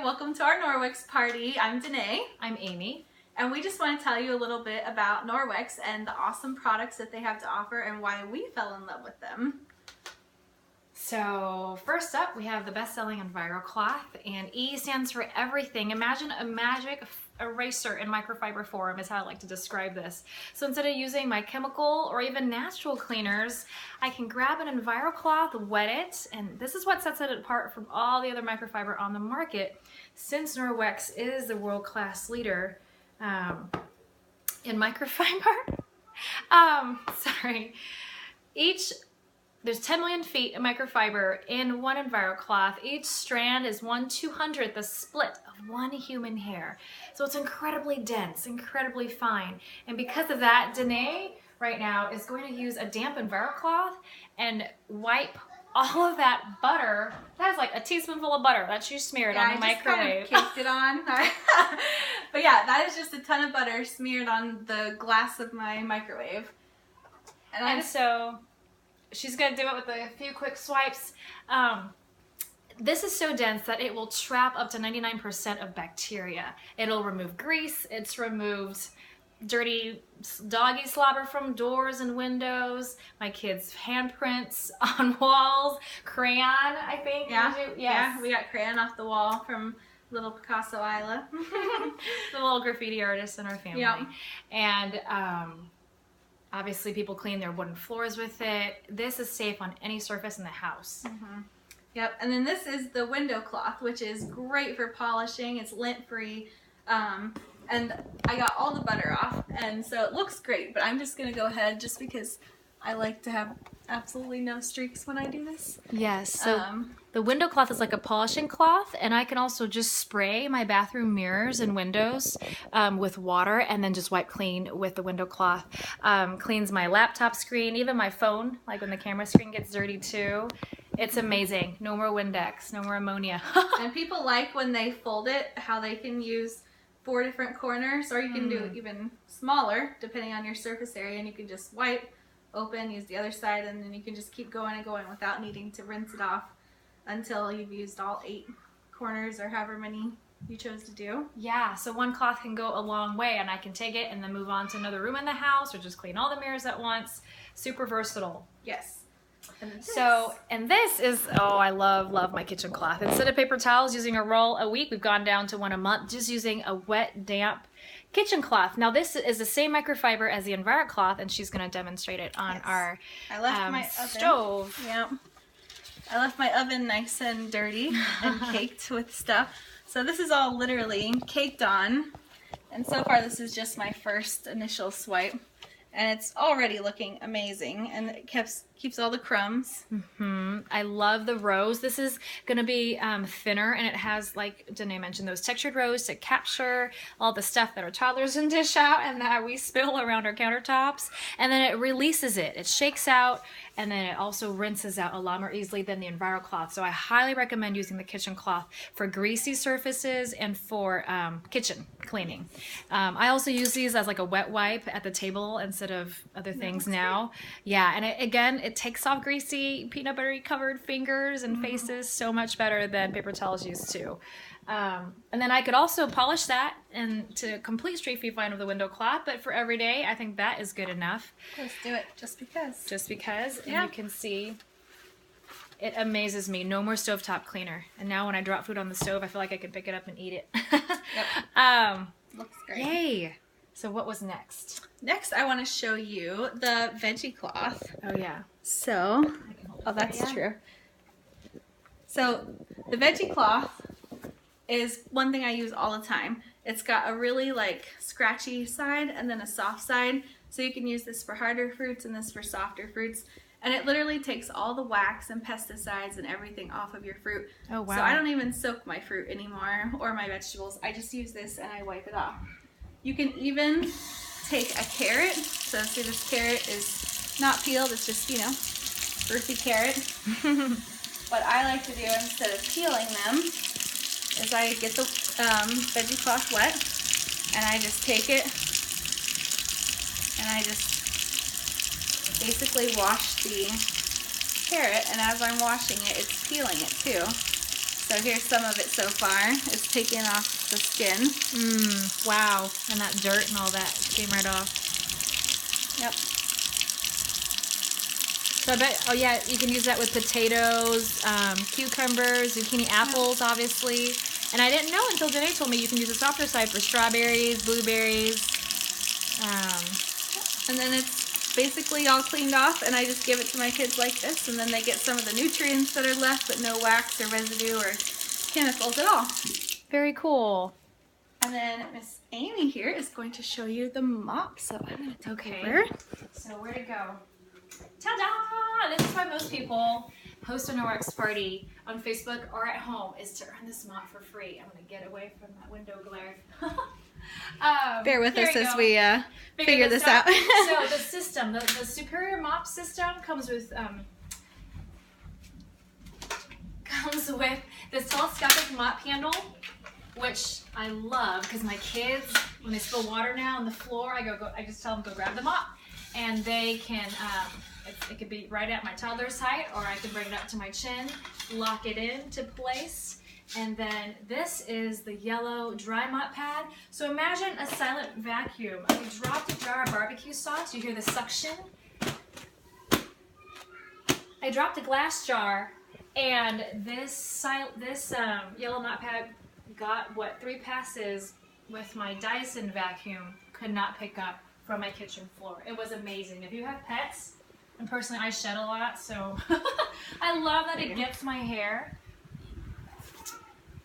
welcome to our Norwex party. I'm Danae. I'm Amy. And we just want to tell you a little bit about Norwex and the awesome products that they have to offer and why we fell in love with them. So first up, we have the best-selling EnviroCloth, and E stands for everything. Imagine a magic eraser in microfiber form is how I like to describe this. So instead of using my chemical or even natural cleaners, I can grab an EnviroCloth, wet it, and this is what sets it apart from all the other microfiber on the market, since Norwex is the world-class leader in microfiber. There's 10 million feet of microfiber in one EnviroCloth. Each strand is 1/200th the split of one human hair. So it's incredibly dense, incredibly fine. And because of that, Danae right now is going to use a damp EnviroCloth and wipe all of that butter. That's like a teaspoonful of butter that you smeared on the microwave. I just kind of caked it on. But yeah, that is just a ton of butter smeared on the glass of my microwave. And so she's going to do it with a few quick swipes. This is so dense that it will trap up to 99% of bacteria. It'll remove grease. It's removed dirty doggy slobber from doors and windows, my kids' handprints on walls, crayon, I think. Yeah, yes. Yeah, we got crayon off the wall from little Picasso Isla. The little graffiti artist in our family. Yeah. And obviously people clean their wooden floors with it. This is safe on any surface in the house. Mm-hmm. Yep, and then this is the window cloth, which is great for polishing. It's lint-free. And I got all the butter off, and so it looks great, but I'm just going to go ahead just because I like to have absolutely no streaks when I do this. Yes, so the window cloth is like a polishing cloth, and I can also just spray my bathroom mirrors and windows with water and then just wipe clean with the window cloth. Cleans my laptop screen, even my phone, like when the camera screen gets dirty too. It's amazing. No more Windex, no more ammonia. And people like when they fold it, how they can use 4 different corners, or you can do it even smaller depending on your surface area, and you can just wipe, open, use the other side, and then you can just keep going and going without needing to rinse it off until you've used all 8 corners or however many you chose to do. Yeah, so one cloth can go a long way, and I can take it and then move on to another room in the house or just clean all the mirrors at once. Super versatile. Yes. And this is, oh, I love my kitchen cloth. Instead of paper towels using a roll a week, we've gone down to one a month, just using a wet, damp kitchen cloth. Now this is the same microfiber as the EnviroCloth, and she's going to demonstrate it on our stove. Yeah, I left my oven nice and dirty and caked with stuff. So this is all literally caked on, and so far this is just my first initial swipe. And it's already looking amazing, and it keeps all the crumbs. Mm-hmm. I love the rows. This is going to be thinner, and it has, like Danae mentioned, those textured rows to capture all the stuff that our toddlers can dish out and that we spill around our countertops. And then it releases it. It shakes out, and then it also rinses out a lot more easily than the EnviroCloth. So I highly recommend using the kitchen cloth for greasy surfaces and for kitchen cleaning. I also use these as like a wet wipe at the table instead of other things now. Yeah, and it takes off greasy, peanut buttery covered fingers and faces so much better than paper towels used to. And then I could also polish that and to complete street free fine with the window cloth, but for every day, I think that is good enough. Let's do it just because. Just because, yeah. And you can see, it amazes me. No more stovetop cleaner. And now when I drop food on the stove, I feel like I can pick it up and eat it. Yep. Looks great. Yay! So what was next? Next, I want to show you the veggie cloth. Oh yeah. So, that's true. So the veggie cloth is one thing I use all the time. It's got a really like scratchy side and then a soft side. So you can use this for harder fruits and this for softer fruits. And it literally takes all the wax and pesticides and everything off of your fruit. Oh wow. So I don't even soak my fruit anymore or my vegetables. I just use this and I wipe it off. You can even take a carrot. So see, this carrot is not peeled, it's just, you know, earthy carrot. What I like to do instead of peeling them is I get the veggie cloth wet and I just take it and I just basically wash the carrot, and as I'm washing it, it's peeling it too. So here's some of it so far. It's taking off the skin. Wow. And that dirt and all that came right off. Yep. So I bet, oh yeah, you can use that with potatoes, cucumbers, zucchini, apples, obviously. And I didn't know until Janae told me you can use the softer side for strawberries, blueberries. And then it's basically all cleaned off, and I just give it to my kids like this, and then they get some of the nutrients that are left, but no wax or residue or chemicals at all. Very cool. And then Miss Amy here is going to show you the mop, so I'm going to take over. So where to go? Ta-da! This is why most people host a Norwex party on Facebook or at home, is to earn this mop for free. I'm going to get away from that window glare. Bear with us as we figure this out. So the system, the Superior Mop system comes with this telescopic mop handle, which I love because my kids, when they spill water now on the floor, I just tell them go grab the mop, and they can. It could be right at my toddler's height, or I can bring it up to my chin, lock it into place. And then this is the yellow dry mop pad. So imagine a silent vacuum. I dropped a jar of barbecue sauce. You hear the suction? I dropped a glass jar, and this yellow mop pad got what 3 passes with my Dyson vacuum could not pick up from my kitchen floor. It was amazing. If you have pets, and personally I shed a lot, so I love that it gets my hair.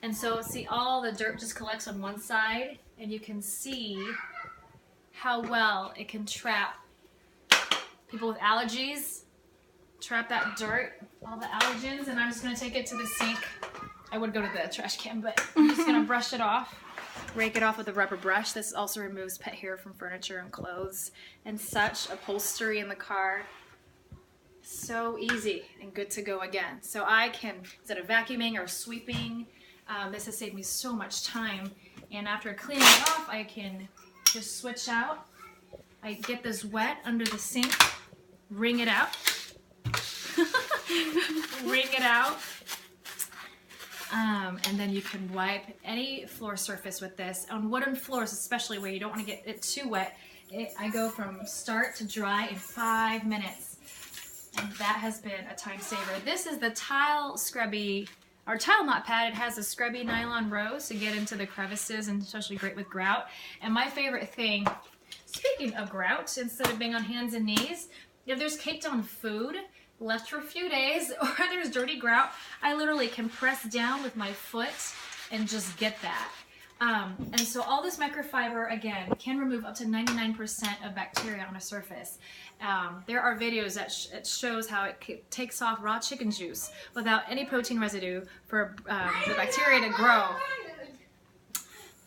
And so see, all the dirt just collects on one side, and you can see how well it can trap people with allergies, trap that dirt, all the allergens. And I'm just gonna take it to the sink. I would go to the trash can, but I'm just gonna brush it off, rake it off with a rubber brush. This also removes pet hair from furniture and clothes and such, upholstery in the car. So easy and good to go again. So I can, instead of vacuuming or sweeping, this has saved me so much time. And after cleaning it off, I can just switch out. I get this wet under the sink, wring it out, wring it out. And then you can wipe any floor surface with this. On wooden floors, especially where you don't want to get it too wet, I go from start to dry in 5 minutes. And that has been a time saver. This is the tile scrubby, our tile mop pad. It has a scrubby nylon rose to get into the crevices, and especially great with grout. And my favorite thing, speaking of grout, instead of being on hands and knees, if there's caked on food left for a few days, or there's dirty grout, I literally can press down with my foot and just get that. And so all this microfiber, again, can remove up to 99% of bacteria on a surface. There are videos that it shows how it takes off raw chicken juice without any protein residue for the bacteria to grow.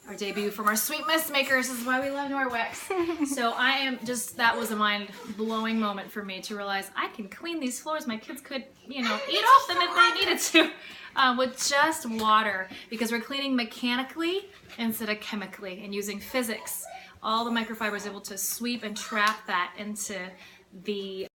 Our debut from our sweet mist makers is why we love Norwex. So I am just, that was a mind-blowing moment for me to realize I can clean these floors. My kids could, you know, eat off them if they needed to with just water, because we're cleaning mechanically instead of chemically and using physics. All the microfiber is able to sweep and trap that into the